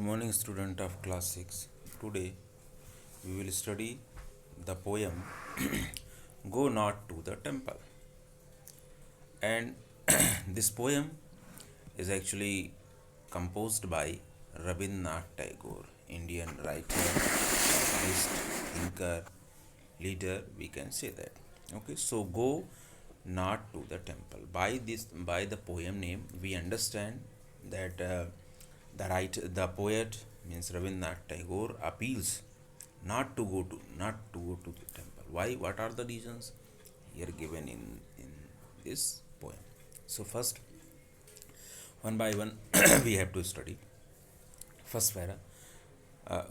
morning, student of class 6. Today we will study the poem Go Not to the Temple. And this poem is actually composed by Rabindranath Tagore, Indian writer, artist, thinker, leader, we can say that. Okay, so go not to the temple. By the poem name, we understand that the poet means Rabindranath Tagore appeals not to go to the temple. Why? What are the reasons here given in this poem? So first, one by one, we have to study. First para.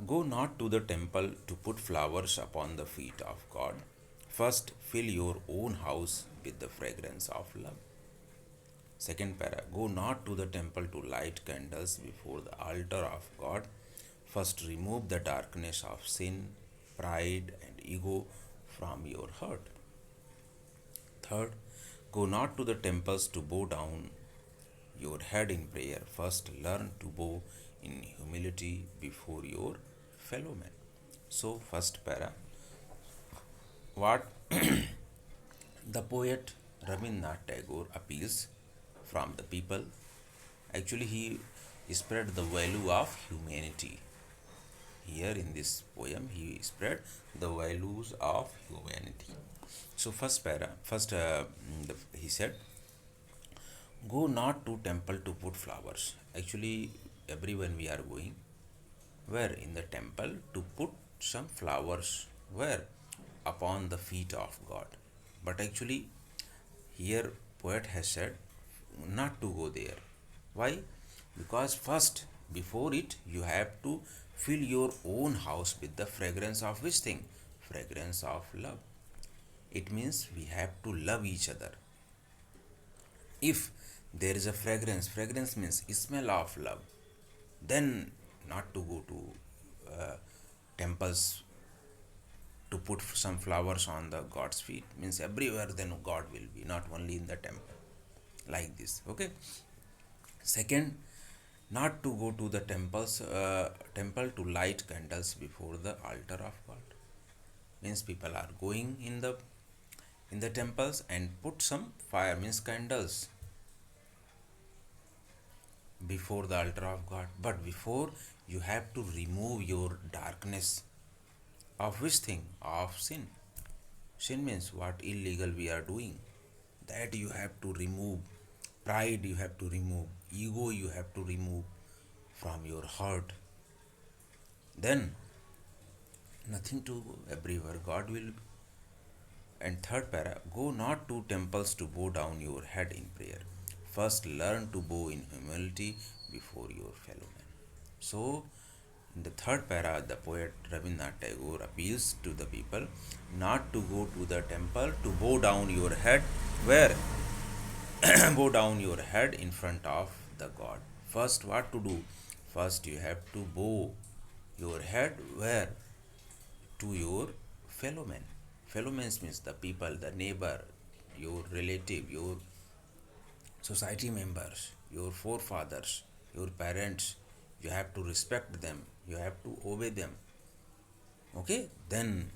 Go not to the temple to put flowers upon the feet of God. First, fill your own house with the fragrance of love. Second para. Go not to the temple to light candles before the altar of God. First, remove the darkness of sin, pride, and ego from your heart. Third, go not to the temples to bow down your head in prayer. First, learn to bow in humility before your fellow men. So, first para, what the poet Rabindranath Tagore appeals from the people. Actually, he spread the value of humanity. Here in this poem, he spread the values of humanity. So, he said, go not to temple to put flowers. Actually, everyone we are going where in the temple to put some flowers where upon the feet of God. But actually, here poet has said not to go there. Why? Because first, before it, you have to fill your own house with the fragrance of which thing? Fragrance of love. It means we have to love each other. If there is a fragrance means smell of love, then not to go to temples to put some flowers on the God's feet, means everywhere then God will be, not only in the temple, like this. Okay. Second, not to go to the temple to light candles before the altar of God, means people are going in the temples and put some fire, means candles before the altar of God. But before, you have to remove your darkness of which thing? Of sin. Sin means what illegal we are doing, that you have to remove. Pride you have to remove, ego you have to remove from your heart. Then nothing to go, everywhere God will be. And third para, go not to temples to bow down your head in prayer. First, learn to bow in humility before your fellow men. So, in the third para, the poet Rabindranath Tagore appeals to the people not to go to the temple to bow down your head. Where? Bow down your head in front of the God. First, what to do? First, you have to bow your head where? To your fellow men. Fellow men means the people, the neighbor, your relative, your society members, your forefathers, your parents. You have to respect them, you have to obey them. Okay, then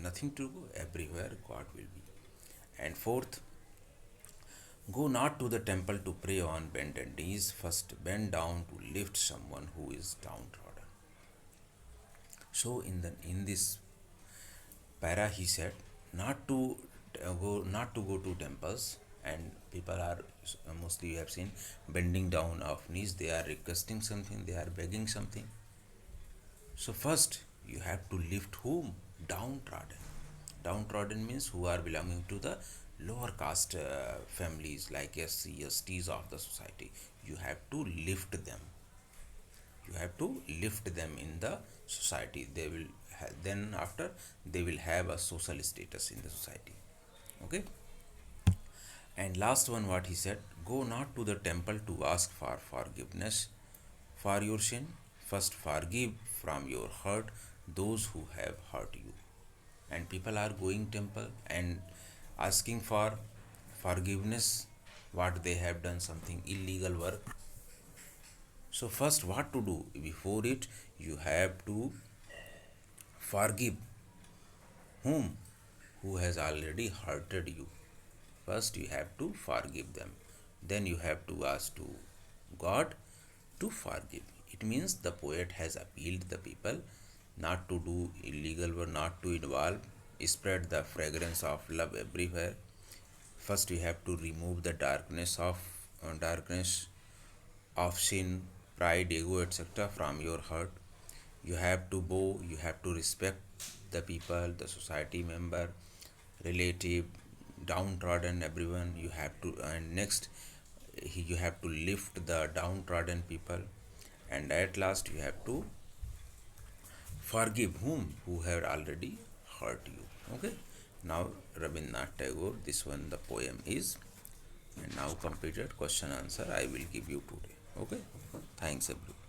nothing to go, everywhere God will be. And fourth, go not to the temple to pray on bended knees. First, bend down to lift someone who is downtrodden. So, in this para, he said not to go to temples, and people are mostly you have seen bending down of knees. They are requesting something. They are begging something. So first, you have to lift whom? Downtrodden. Downtrodden means who are belonging to the lower caste families like SC, STs of the society. You have to lift them. You have to lift them in the society. They will then after they will have a social status in the society. Okay. And last one, what he said: go not to the temple to ask for forgiveness for your sin. First, forgive from your heart those who have hurt you. And people are going temple and asking for forgiveness what they have done something illegal work. So first, what to do? Before it, you have to forgive whom? Who has already hurted you. First you have to forgive them, then you have to ask to God to forgive. It means the poet has appealed the people not to do illegal work, not to involve, spread the fragrance of love everywhere. First you have to remove the darkness of sin, pride, ego, etc. from your heart. You have to bow, you have to respect the people, the society member, relative, downtrodden, everyone. You have to, and next, you have to lift the downtrodden people, and at last, you have to forgive whom who have already hurt you. Okay. Now, Rabindranath Tagore, this one the poem is, and now completed question answer I will give you today. Okay. Thanks everyone.